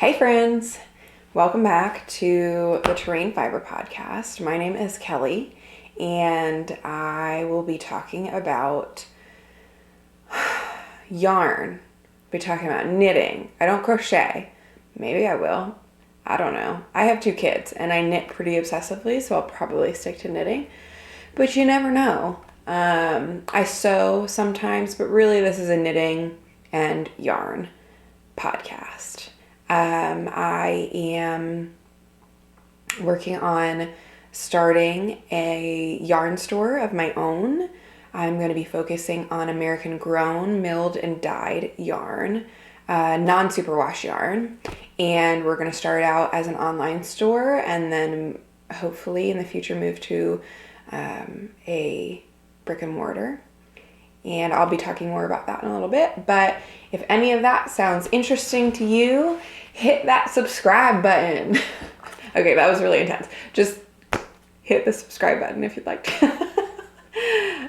Hey friends, welcome back to the Terrain Fiber Podcast. My name is Kelley and I will be talking about yarn. I'll be talking about knitting. I don't crochet. Maybe I will. I don't know. I have 2 kids and I knit pretty obsessively, so I'll probably stick to knitting. But you never know. I sew sometimes, but really this is a knitting and yarn podcast. I am working on starting a yarn store of my own. I'm going to be focusing on American grown, milled, and dyed yarn, non-superwash yarn. And we're going to start out as an online store and then hopefully in the future move to a brick and mortar. And I'll be talking more about that in a little bit. But if any of that sounds interesting to you, hit that subscribe button. Okay, that was really intense. Just hit the subscribe button if you'd like to.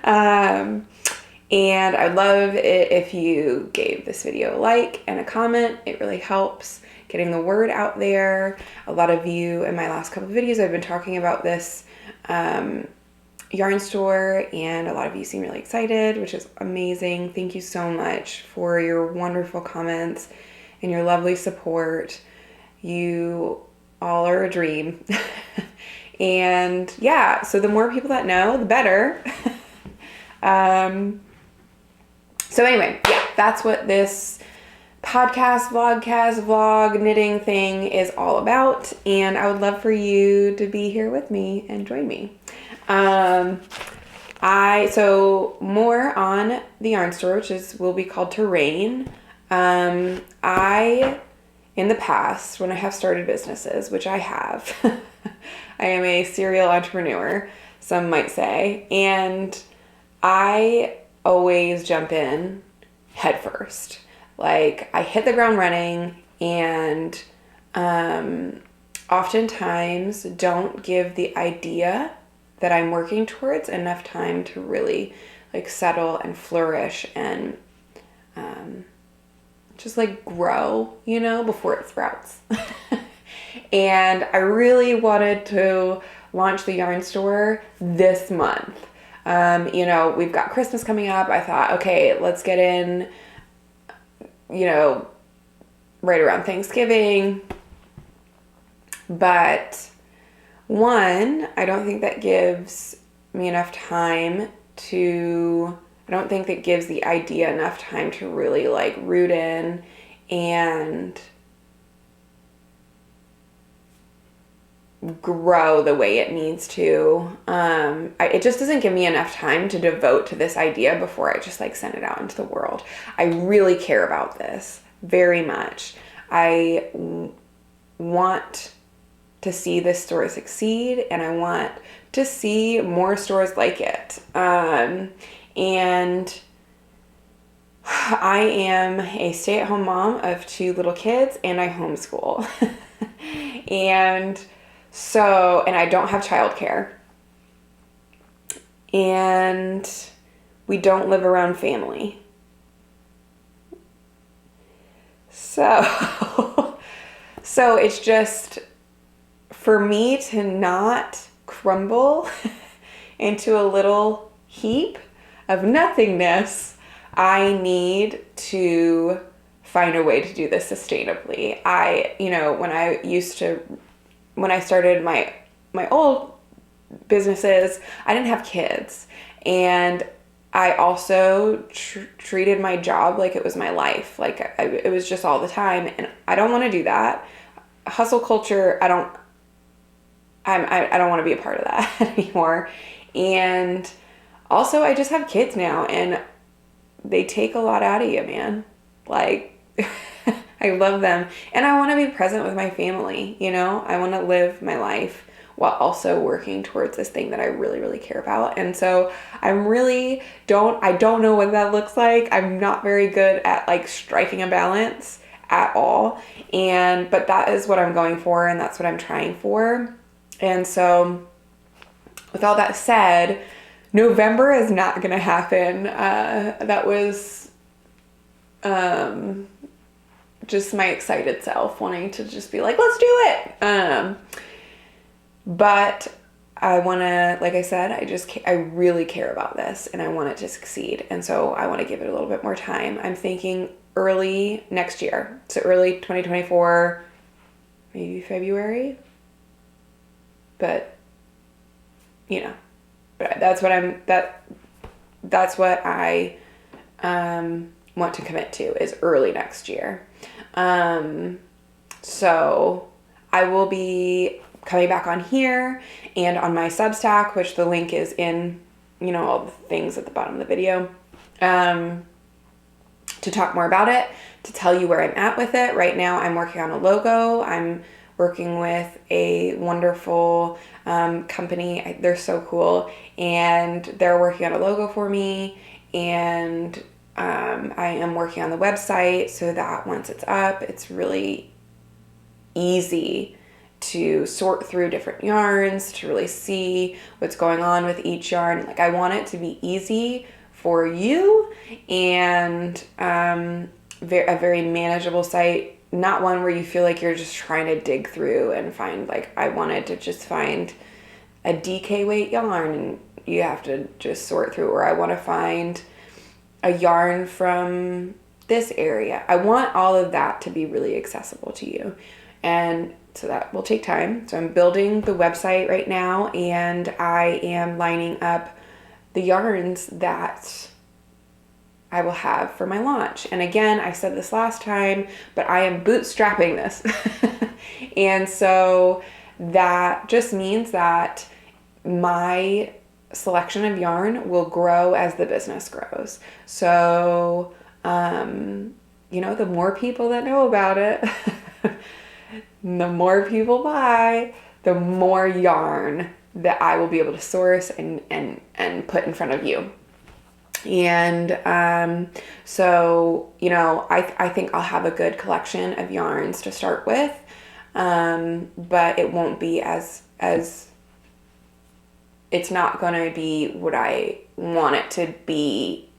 And I'd love it if you gave this video a like and a comment. It really helps getting the word out there. A lot of you in my last couple of videos, I've been talking about this yarn store, and a lot of you seem really excited, which is amazing. Thank you so much for your wonderful comments and your lovely support. You all are a dream. And yeah, so the more people that know, the better. So anyway, yeah, that's what this podcast, vlog, knitting thing is all about. And I would love for you to be here with me and join me. So more on the yarn store, which will be called Terrain. In the past, when I have started businesses, which I have, I am a serial entrepreneur, some might say, and I always jump in head first. Like, I hit the ground running and, oftentimes don't give the idea that I'm working towards enough time to really like settle and flourish and just like grow, before it sprouts. And I really wanted to launch the yarn store this month. We've got Christmas coming up. I thought, okay, let's get in, right around Thanksgiving. But one, I don't think that gives me enough time I don't think that gives the idea enough time to really like root in and grow the way it needs to. It just doesn't give me enough time to devote to this idea before I just like send it out into the world. I really care about this very much. I want to see this store succeed, and I want to see more stores like it. And I am a stay-at-home mom of 2 little kids, and I homeschool. And I don't have childcare. And we don't live around family. So it's just, for me to not crumble into a little heap of nothingness, I need to find a way to do this sustainably. When I started my old businesses, I didn't have kids, and I also treated my job like it was my life. Like it was just all the time, and I don't want to do that. Hustle culture, I don't want to be a part of that anymore. And also, I just have kids now, and they take a lot out of you, man. Like, I love them, and I want to be present with my family, I want to live my life while also working towards this thing that I really, really care about. And so I don't know what that looks like. I'm not very good at like striking a balance at all. But that is what I'm going for, and that's what I'm trying for. And so with all that said, November is not going to happen. That was just my excited self wanting to just be like, let's do it. But I want to, like I said, I really care about this and I want it to succeed. And so I want to give it a little bit more time. I'm thinking early next year. So early 2024, maybe February. But, that's what I want to commit to is early next year. So I will be coming back on here and on my Substack, which the link is in, all the things at the bottom of the video, to talk more about it, to tell you where I'm at with it. Right now I'm working on a logo. I'm working with a wonderful company. They're so cool. And they're working on a logo for me. And I am working on the website so that once it's up, it's really easy to sort through different yarns, to really see what's going on with each yarn. Like, I want it to be easy for you and a very manageable site, not one where you feel like you're just trying to dig through and find, like, I wanted to just find a DK weight yarn and you have to just sort through, or I want to find a yarn from this area. I want all of that to be really accessible to you. And so that will take time. So I'm building the website right now and I am lining up the yarns that I will have for my launch. And again, I said this last time, but I am bootstrapping this. And so that just means that my selection of yarn will grow as the business grows. So, the more people that know about it, the more people buy, the more yarn that I will be able to source and put in front of you. And so, I think I'll have a good collection of yarns to start with, but it won't be as it's not going to be what I want it to be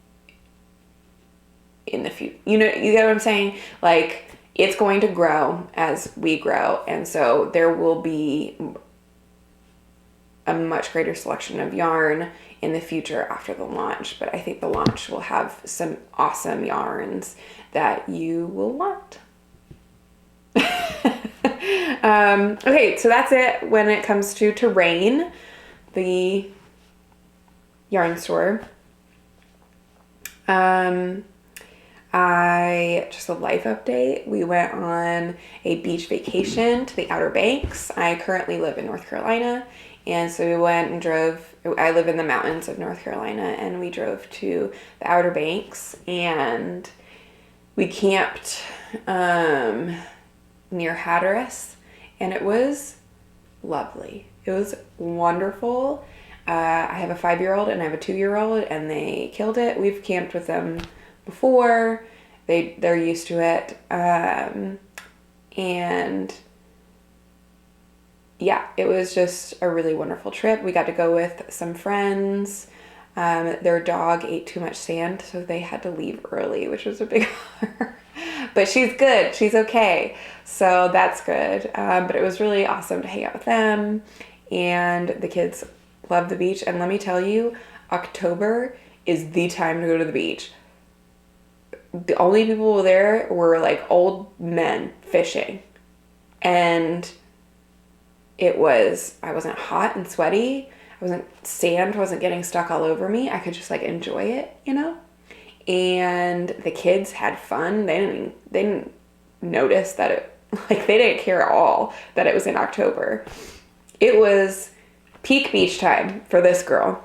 in the future. You get what I'm saying? Like, it's going to grow as we grow. And so there will be a much greater selection of yarn in the future after the launch. But I think the launch will have some awesome yarns that you will want. Okay, so that's it when it comes to Terrain, the yarn store. Just a life update. We went on a beach vacation to the Outer Banks. I currently live in North Carolina. And so we went and drove. I live in the mountains of North Carolina and we drove to the Outer Banks and we camped, near Hatteras and it was lovely. It was wonderful. I have a 5-year-old and I have a 2-year-old and they killed it. We've camped with them before. They're used to it. And yeah, it was just a really wonderful trip. We got to go with some friends. Their dog ate too much sand, so they had to leave early, which was a big bummer. But she's good. She's okay. So that's good. But it was really awesome to hang out with them. And the kids love the beach. And let me tell you, October is the time to go to the beach. The only people there were like old men fishing. And I wasn't hot and sweaty. Sand wasn't getting stuck all over me. I could just like enjoy it, And the kids had fun. They didn't notice that they didn't care at all that it was in October. It was peak beach time for this girl.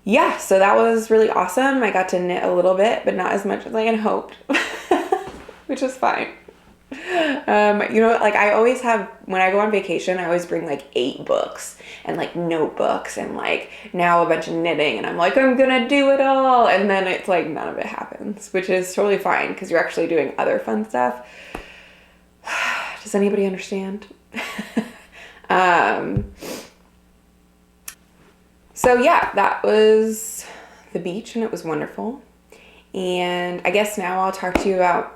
Yeah, so that was really awesome. I got to knit a little bit, but not as much as I had hoped, which is fine. I always have, when I go on vacation, I always bring 8 books and notebooks and now a bunch of knitting and I'm I'm gonna do it all. And then it's none of it happens, which is totally fine because you're actually doing other fun stuff. Does anybody understand? So yeah, that was the beach and it was wonderful. And I guess now I'll talk to you about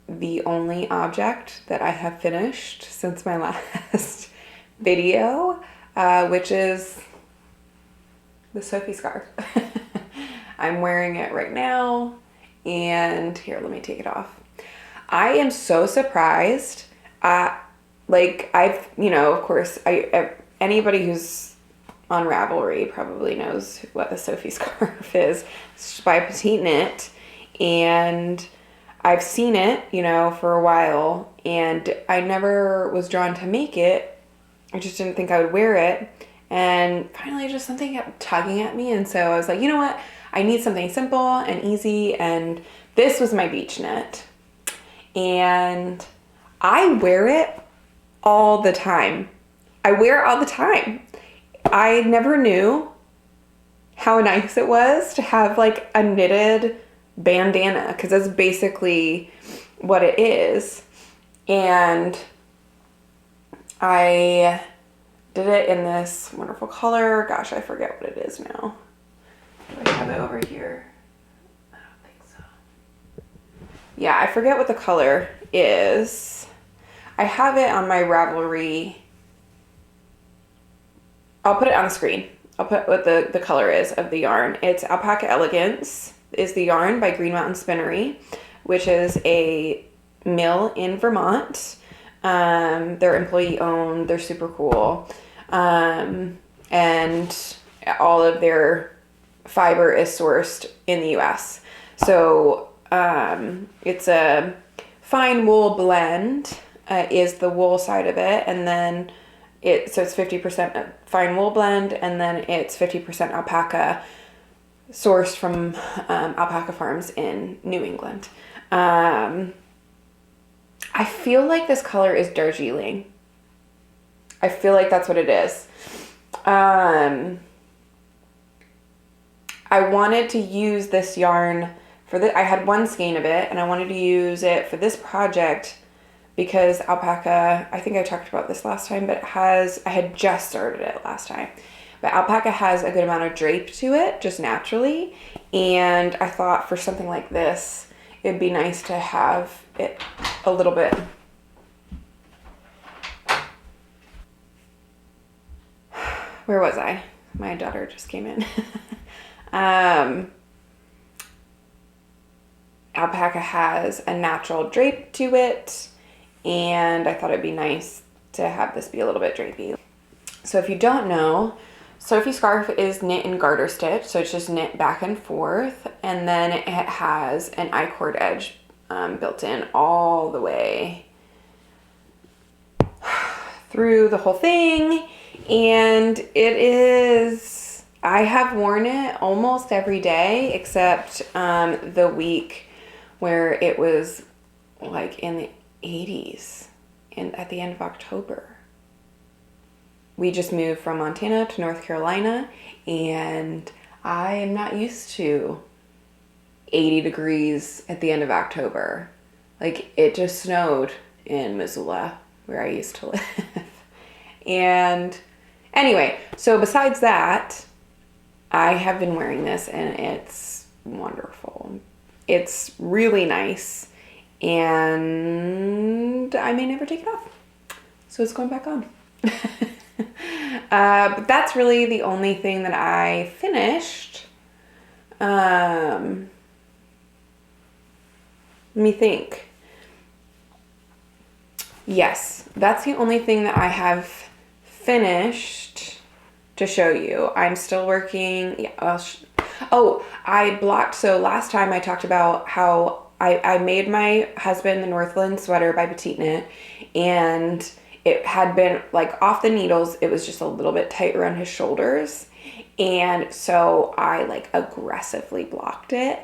the only object that I have finished since my last video, which is the Sophie Scarf. I'm wearing it right now, and here, let me take it off. I am so surprised. Of course, anybody who's on Ravelry probably knows what the Sophie Scarf is. It's by Petite Knit, and I've seen it, for a while, and I never was drawn to make it. I just didn't think I would wear it, and finally just something kept tugging at me, and so I was like, you know what? I need something simple and easy, and this was my beach knit. And I wear it all the time. I never knew how nice it was to have like a knitted bandana, because that's basically what it is. And I did it in this wonderful color. Gosh, I forget what it is now. Do I have it over here? I don't think so. Yeah, I forget what the color is. I have it on my Ravelry. I'll put it on the screen. I'll put what the color is of the yarn. It's Alpaca Elegance is the yarn by Green Mountain Spinnery, which is a mill in Vermont. They're employee owned. They're super cool. And all of their fiber is sourced in the US. So it's a fine wool blend is the wool side of it, and then it's 50% fine wool blend, and then it's 50% alpaca sourced from alpaca farms in New England. I feel like this color is Darjeeling. I feel like that's what it is. I wanted to use this yarn I had one skein of it, and I wanted to use it for this project because alpaca, I think I talked about this last time, but I had just started it last time. But alpaca has a good amount of drape to it, just naturally. And I thought for something like this, it'd be nice to have it a little bit. Where was I? My daughter just came in. Alpaca has a natural drape to it, and I thought it'd be nice to have this be a little bit drapey. So if you don't know, Sophie Scarf is knit and garter stitch, so it's just knit back and forth, and then it has an I-cord edge built in all the way through the whole thing, and I have worn it almost every day except the week where it was like in the 80s and at the end of October. We just moved from Montana to North Carolina, and I am not used to 80 degrees at the end of October. Like, it just snowed in Missoula, where I used to live. And anyway, so besides that, I have been wearing this, and it's wonderful. It's really nice, and I may never take it off. So it's going back on. But that's really the only thing that I finished. Let me think. Yes, that's the only thing that I have finished to show you. I'm still working. Yeah, I blocked. So last time I talked about how I made my husband the Northland Sweater by Petite Knit, and it had been like off the needles. It was just a little bit tight around his shoulders. And so I like aggressively blocked it,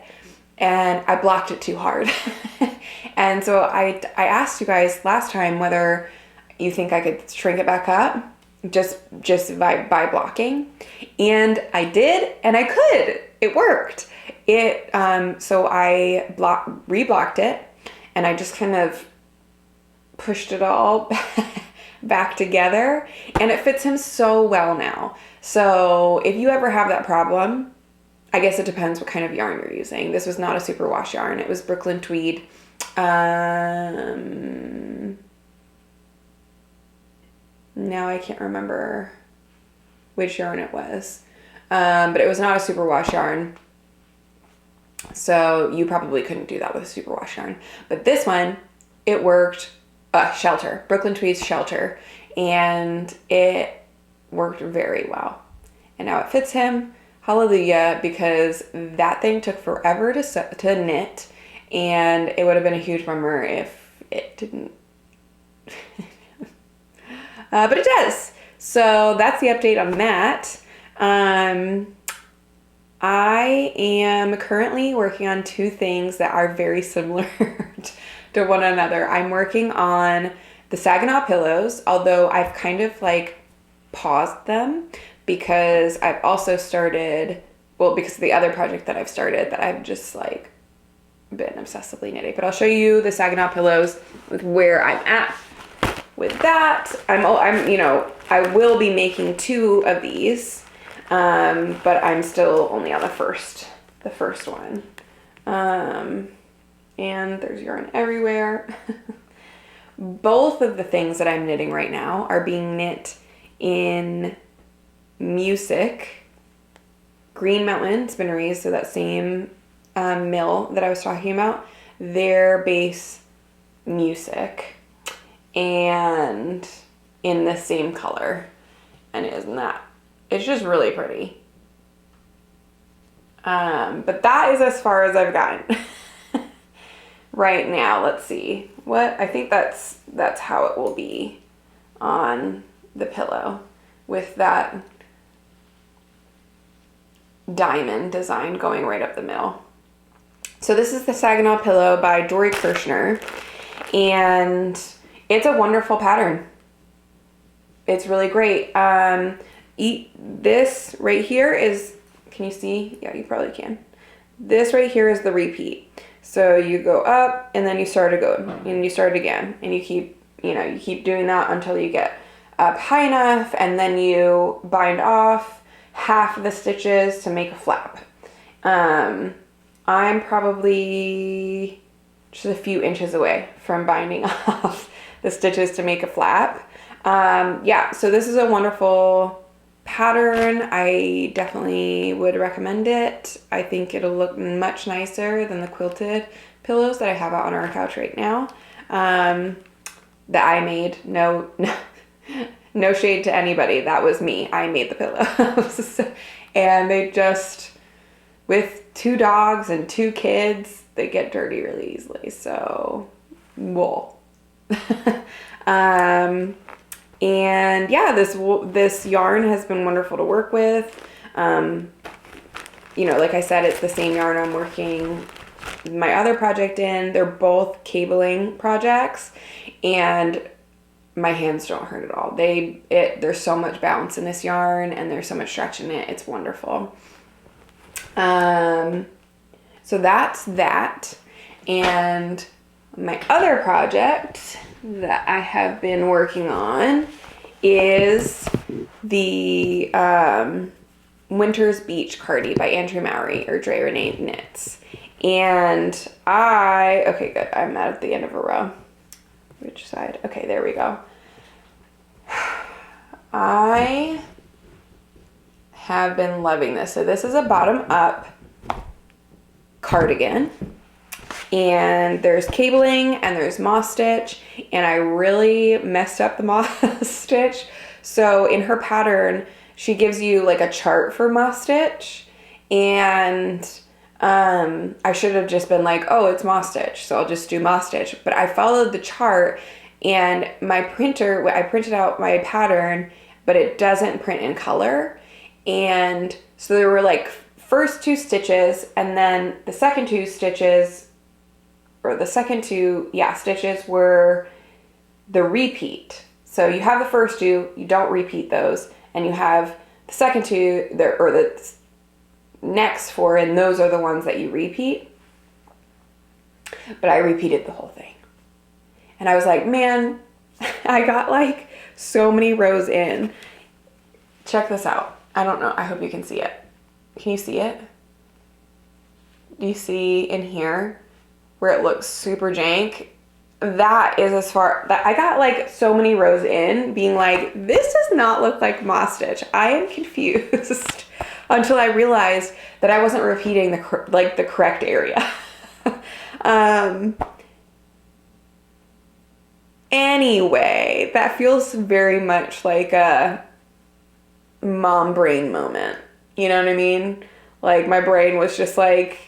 and I blocked it too hard. And so I asked you guys last time whether you think I could shrink it back up just by blocking. And I did, and I could. It worked. So I reblocked it, and I just kind of pushed it all back together, and it fits him so well now. So if you ever have that problem, I guess it depends what kind of yarn you're using. This was not a superwash yarn. It was Brooklyn tweed. Now I can't remember which yarn it was. But it was not a superwash yarn. So you probably couldn't do that with a superwash yarn. But this one, it worked. Shelter. Brooklyn tweed's Shelter. And it worked very well. And now it fits him. Hallelujah, because that thing took forever to knit, and it would have been a huge bummer if it didn't. But it does. So that's the update on that. I am currently working on two things that are very similar to one another. I'm working on the Sagona Pillows, although I've kind of like paused them because I've also started, because of the other project that I've started that I've just like been obsessively knitting. But I'll show you the Sagona Pillows with where I'm at with that. I will be making two of these, but I'm still only on the first one. And there's yarn everywhere. Both of the things that I'm knitting right now are being knit in Music, Green Mountain Spinneries, so that same mill that I was talking about, their base Music, and in the same color. And isn't that, it's just really pretty. But that is as far as I've gotten right now. Let's see what, I think that's how it will be on the pillow with that diamond design going right up the middle. So this is the Sagona Pillow by Dory Kirshner, and it's a wonderful pattern. It's really great. This right here is, can you see? Yeah, you probably can. This right here is the repeat. So you go up and then you start and you start again, and you keep doing that until you get up high enough, and then you bind off half of the stitches to make a flap. I'm probably just a few inches away from binding off the stitches to make a flap. So this is a wonderful pattern. I definitely would recommend it. I think it'll look much nicer than the quilted pillows that I have out on our couch right now, that I made. No shade to anybody. That was me. I made the pillows. And they just, with 2 dogs and 2 kids, they get dirty really easily. So, wool. And yeah, this yarn has been wonderful to work with. Like I said, it's the same yarn I'm working my other project in. They're both cabling projects, and my hands don't hurt at all. There's so much bounce in this yarn, and there's so much stretch in it. It's wonderful. So that's that. And my other project that I have been working on is the Winter's Beach Cardi by Andrew Mowry, or Dre Renee Knits. And okay, good. I'm at the end of a row. Which side? Okay, there we go. I have been loving this. So this is a bottom up cardigan, and there's cabling and there's moss stitch, and I really messed up the moss stitch. So in her pattern, she gives you like a chart for moss stitch, and I should have just been like, oh, it's moss stitch, so I'll just do moss stitch. But I followed the chart, and I printed out my pattern, but it doesn't print in color. And so there were like first 2 stitches, and then the second 2 stitches, or the second 2, stitches were the repeat. So you have the first 2, you don't repeat those, and you have the second 2, the next 4, and those are the ones that you repeat. But I repeated the whole thing. And I was like, man, I got like so many rows in. Check this out. I don't know. I hope you can see it. Can you see it? you see in here where it looks super jank, that is as far that I got like so many rows in being like, this does not look like moss stitch. I am confused until I realized that I wasn't repeating the correct area. Anyway, that feels very much like a mom brain moment. You know what I mean? Like my brain was just like,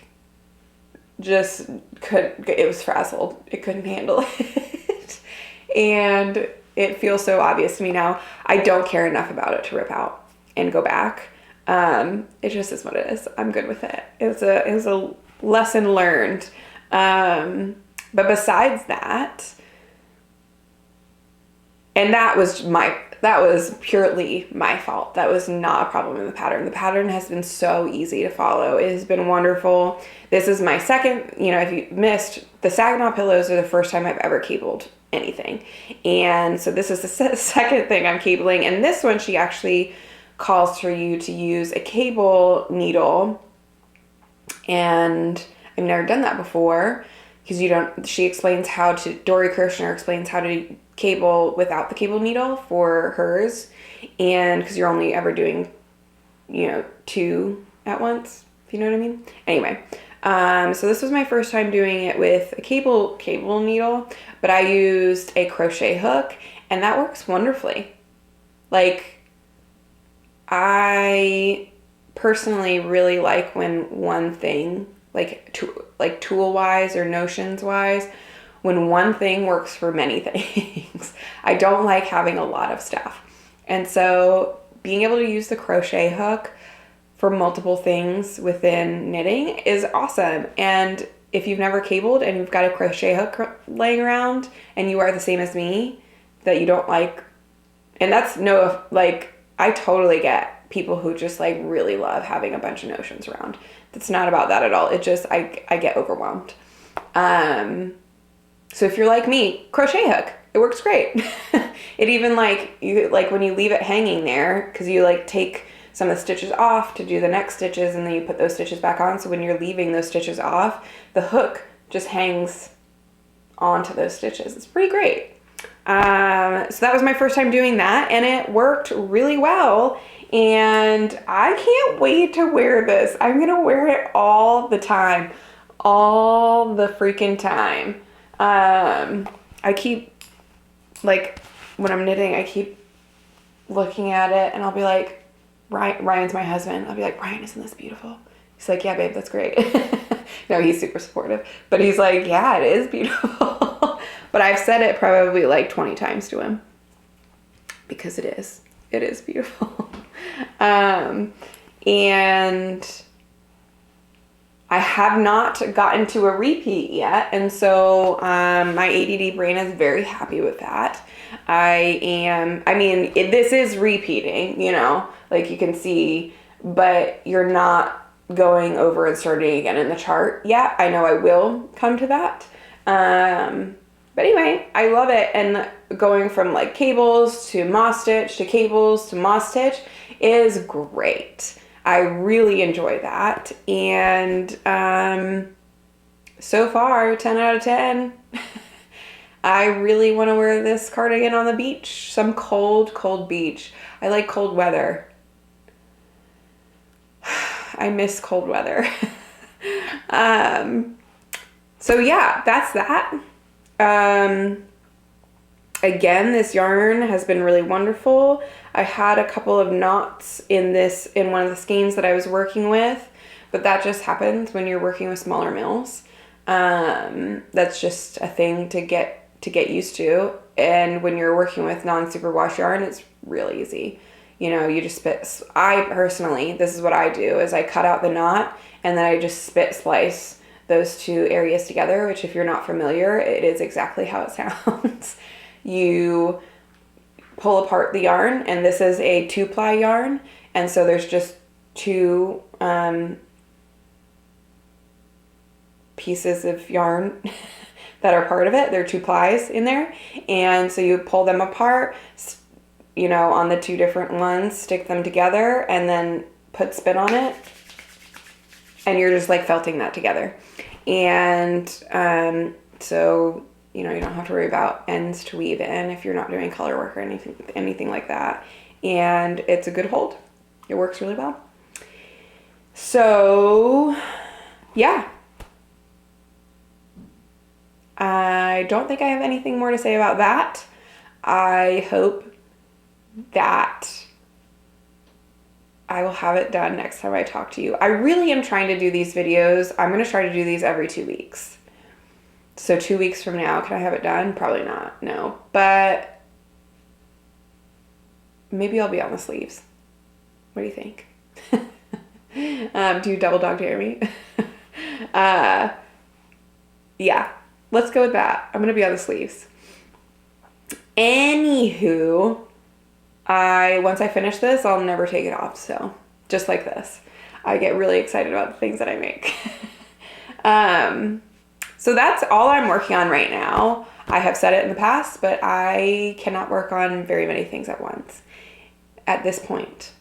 it was frazzled. It couldn't handle it. And it feels so obvious to me now. I don't care enough about it to rip out and go back. It just is what it is. I'm good with it. It was a lesson learned. But besides that, and that was purely my fault. That was not a problem in the pattern. The pattern has been so easy to follow. It has been wonderful. This is my second, if you missed, the Sagona Pillows are the first time I've ever cabled anything. And so this is the second thing I'm cabling. And this one, she actually calls for you to use a cable needle. And I've never done that before because Dory Kirshner explains how to cable without the cable needle for hers, and because you're only ever doing 2 at once, if you know what I mean. Anyway, so this was my first time doing it with a cable needle, but I used a crochet hook, and that works wonderfully. Like, I personally really like when one thing, like tool wise or notions wise, when one thing works for many things. I don't like having a lot of stuff. And so being able to use the crochet hook for multiple things within knitting is awesome. And if you've never cabled and you've got a crochet hook laying around and you are the same as me, that you don't like, and that's I totally get people who just like really love having a bunch of notions around. It's not about that at all. It just, I get overwhelmed. So if you're like me, crochet hook, it works great. It even when you leave it hanging there, because you take some of the stitches off to do the next stitches, and then you put those stitches back on. So when you're leaving those stitches off, the hook just hangs onto those stitches. It's pretty great. So that was my first time doing that, and it worked really well. And I can't wait to wear this. I'm going to wear it all the time. All the freaking time. I keep, when I'm knitting, I keep looking at it, and I'll be like, Ryan's my husband. I'll be like, Ryan, isn't this beautiful? He's like, yeah, babe, that's great. No, he's super supportive. But he's like, yeah, it is beautiful. But I've said it probably 20 times to him. Because it is. It is beautiful. And I have not gotten to a repeat yet, and so my ADD brain is very happy with that. This is repeating, like you can see, but you're not going over and starting again in the chart yet. I know I will come to that. But anyway, I love it, and going from cables to moss stitch to cables to moss stitch is great. I really enjoy that, and so far, 10 out of 10. I really want to wear this cardigan on the beach, some cold, cold beach. I like cold weather. I miss cold weather. So yeah, that's that. Again, this yarn has been really wonderful. I had a couple of knots in one of the skeins that I was working with, but that just happens when you're working with smaller mills. That's just a thing to get used to. And when you're working with non-superwash yarn, it's really easy. You just this is what I do, is I cut out the knot and then I just spit slice those two areas together, which if you're not familiar, it is exactly how it sounds. You pull apart the yarn, and this is a 2-ply yarn, and so there's just 2 pieces of yarn that are part of it. There are 2 plies in there, and so you pull them apart, on the 2 different ones, stick them together, and then put spin on it, and you're just like felting that together. And so, you know, you don't have to worry about ends to weave in if you're not doing color work or anything like that. And it's a good hold. It works really well. So, yeah. I don't think I have anything more to say about that. I hope that I will have it done next time I talk to you. I really am trying to do these videos. I'm going to try to do these every 2 weeks. So 2 weeks from now, can I have it done? Probably not, no. But maybe I'll be on the sleeves. What do you think? Do you double dog dare me? Yeah, let's go with that. I'm going to be on the sleeves. Anywho, once I finish this, I'll never take it off. So just like this, I get really excited about the things that I make. So that's all I'm working on right now. I have said it in the past, but I cannot work on very many things at once at this point.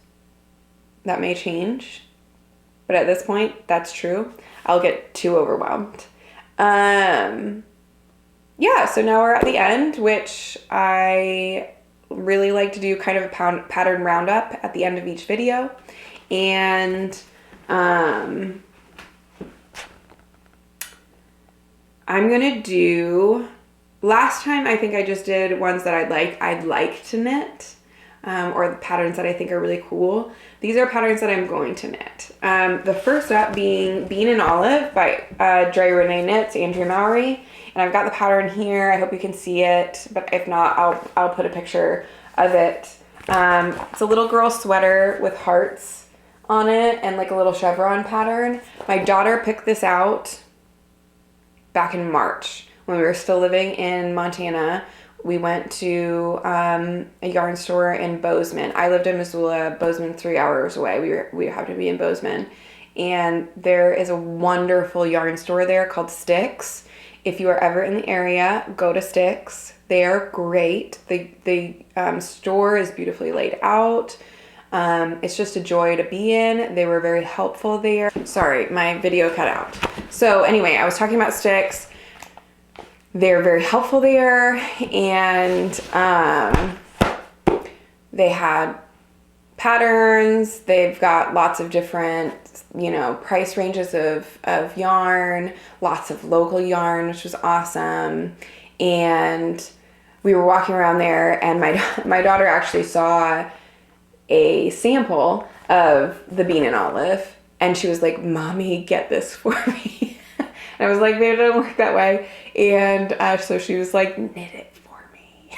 That may change, but at this point, that's true. I'll get too overwhelmed. Yeah, so now we're at the end, which I really like to do kind of a pattern roundup at the end of each video. And I'm gonna do, last time I think I just did ones that I'd like to knit, or the patterns that I think are really cool. These are patterns that I'm going to knit. The first up being Bean and Olive by Drea Renee Knits, Andrea Mowry. And I've got the pattern here. I hope you can see it, but if not, I'll put a picture of it. It's a little girl sweater with hearts on it and like a little chevron pattern. My daughter picked this out back in March when we were still living in Montana. We went to a yarn store in Bozeman. I lived in Missoula, Bozeman 3 hours away. We happened to be in Bozeman. And there is a wonderful yarn store there called Sticks. If you are ever in the area, go to Sticks. They are great. The store is beautifully laid out. It's just a joy to be in. They were very helpful there. Sorry, my video cut out. So anyway, I was talking about Sticks. They're very helpful there, and they had patterns. They've got lots of different, you know, price ranges of yarn, lots of local yarn, which was awesome. And we were walking around there, and my daughter actually saw a sample of the Bean and Olive, and she was like, "Mommy, get this for me." And I was like, "Babe, it doesn't work that way." And so she was like, "Knit it for me."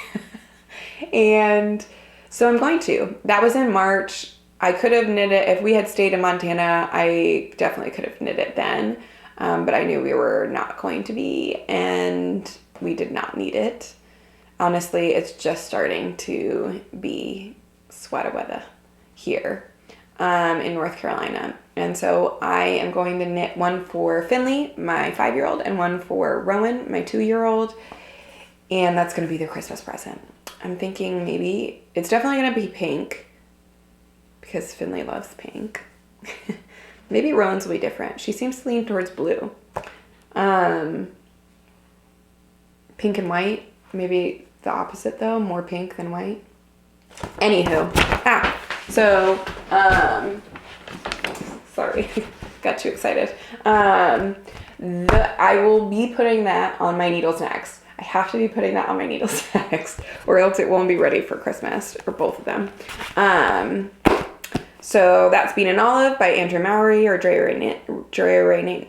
And so I'm going to. That was in March. I could have knit it if we had stayed in Montana. I definitely could have knit it then, but I knew we were not going to be, and we did not need it. Honestly, it's just starting to be sweater weather here in North Carolina. And so I am going to knit one for Finley, my 5-year-old, and one for Rowan, my 2-year-old. And that's going to be their Christmas present. I'm thinking maybe it's definitely going to be pink because Finley loves pink. Maybe Rowan's will be different. She seems to lean towards blue. Pink and white. Maybe the opposite though, more pink than white. Anywho, so, sorry, got too excited. I will be putting that on my needles next. I have to be putting that on my needles next, or else it won't be ready for Christmas, or both of them. So that's Bean and Olive by Andrea Mowry, or Drea Renee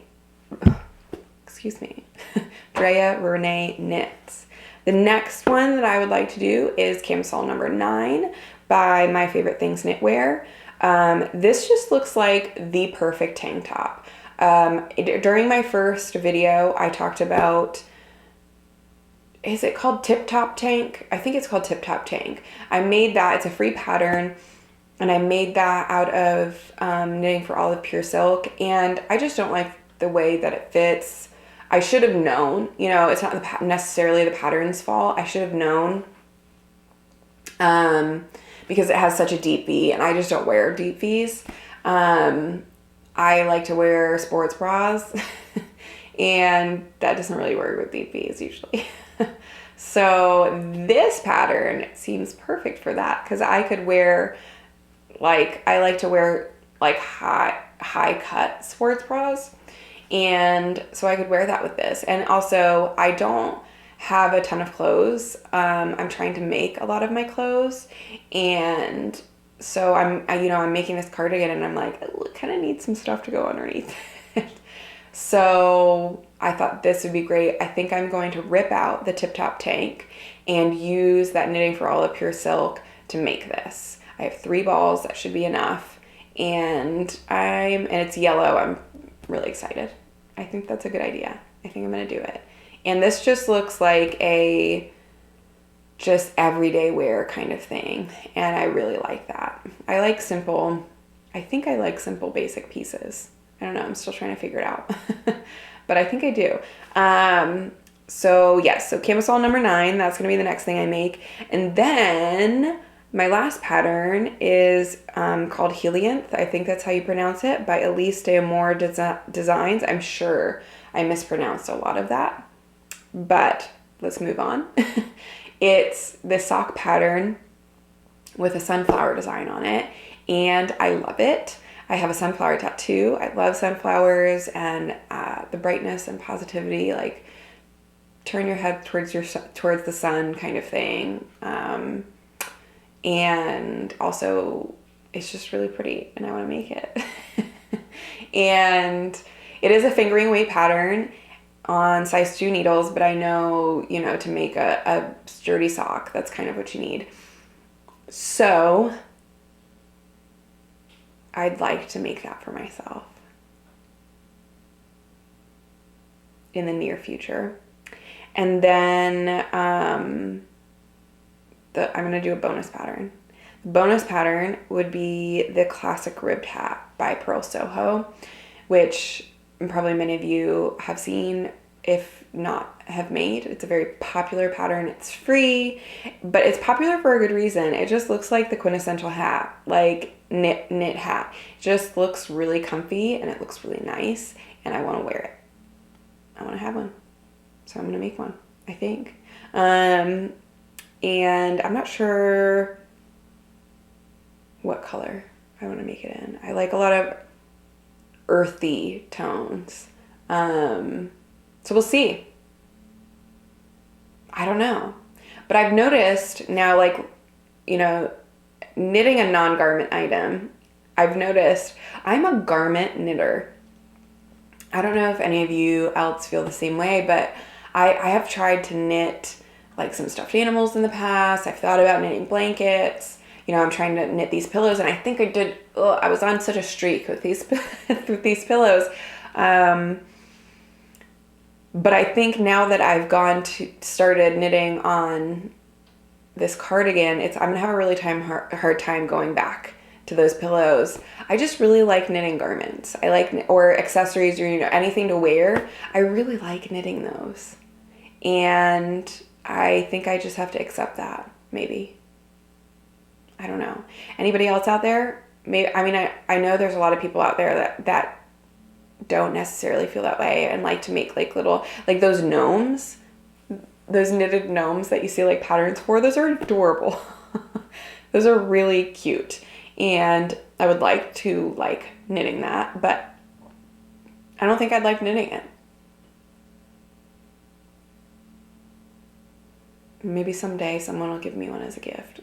Knits. The next one that I would like to do is Camisole number 9 by My Favorite Things Knitwear. This just looks like the perfect tank top. During my first video, I talked about, is it called Tip Top Tank? I think it's called Tip Top Tank. I made that. It's a free pattern, and I made that out of Knitting for Olive Pure Silk, and I just don't like the way that it fits. I should have known, you know, it's not necessarily the pattern's fault. I should have known because it has such a deep V, and I just don't wear deep V's. I I like to wear sports bras and that doesn't really work with BPs usually. So this pattern seems perfect for that because I could wear, like, I like to wear like high cut sports bras. And so I could wear that with this. And also I don't have a ton of clothes. I'm trying to make a lot of my clothes. And so I'm making this cardigan and I'm like, I kind of need some stuff to go underneath it. So I thought this would be great. I think I'm going to rip out the tip top tank and use that Knitting for All of Pure Silk to make this. I have 3 balls, that should be enough. And it's yellow. I'm really excited. I think that's a good idea. I think I'm going to do it. And this just looks like a just everyday wear kind of thing. And I really like that. I like simple basic pieces. I don't know. I'm still trying to figure it out, but I think I do. So yes, so camisole number 9, that's going to be the next thing I make. And then my last pattern is called Helianth. I think that's how you pronounce it, by Elise de Amour Designs. I'm sure I mispronounced a lot of that, but let's move on. It's this sock pattern with a sunflower design on it, and I love it. I have a sunflower tattoo. I love sunflowers and the brightness and positivity, like turn your head towards the sun kind of thing. And also it's just really pretty and I want to make it. And it is a fingering weight pattern on size 2 needles, but I know, to make a sturdy sock, that's kind of what you need. So I'd like to make that for myself in the near future. And then I'm going to do a bonus pattern. The bonus pattern would be the classic ribbed hat by Pearl Soho, which probably many of you have seen, if not have made. It's a very popular pattern. It's free, but it's popular for a good reason. It just looks like the quintessential hat, like knit hat. It just looks really comfy and it looks really nice, and I want to wear it. I want to have one. So I'm going to make one, I think. And I'm not sure what color I want to make it in. I like a lot of earthy tones. So we'll see. I don't know. But I've noticed now, like, knitting a non-garment item, I've noticed I'm a garment knitter. I don't know if any of you else feel the same way, but I have tried to knit like some stuffed animals in the past. I've thought about knitting blankets. I'm trying to knit these pillows, and I think I did. I was on such a streak with these with these pillows. But I think now that I've started knitting on this cardigan, I'm gonna have a really hard time going back to those pillows. I just really like knitting garments. I like, or accessories, or anything to wear. I really like knitting those, and I think I just have to accept that. Maybe. I don't know. Anybody else out there? Maybe. I mean, I know there's a lot of people out there that don't necessarily feel that way and like to make like little, like those gnomes, those knitted gnomes that you see like patterns for. Those are adorable. Those are really cute, and I would like to like knitting that, but I don't think I'd like knitting it. Maybe someday someone will give me one as a gift.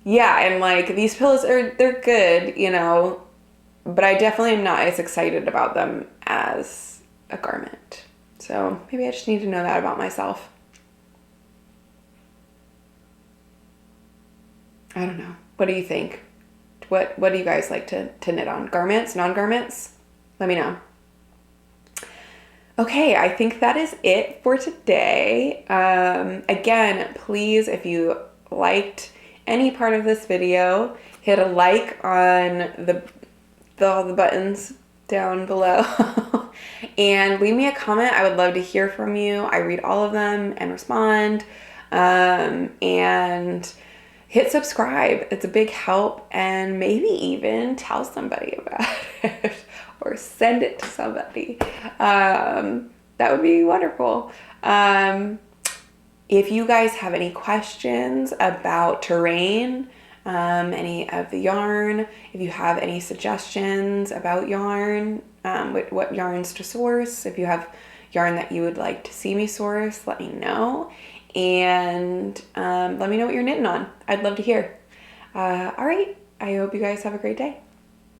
Yeah, and like these pillows they're good, but I definitely am not as excited about them as a garment. So maybe I just need to know that about myself. I don't know. What do you think? What do you guys like to knit on? Garments, non-garments? Let me know. Okay, I think that is it for today. Again, please, if you liked any part of this video, hit a like on all the buttons down below and leave me a comment. I would love to hear from you. I read all of them and respond. And hit subscribe. It's a big help, and maybe even tell somebody about it or send it to somebody. That would be wonderful. If you guys have any questions about terrain, any of the yarn, if you have any suggestions about yarn, what yarns to source, if you have yarn that you would like to see me source, let me know. And let me know what you're knitting on. I'd love to hear. All right. I hope you guys have a great day.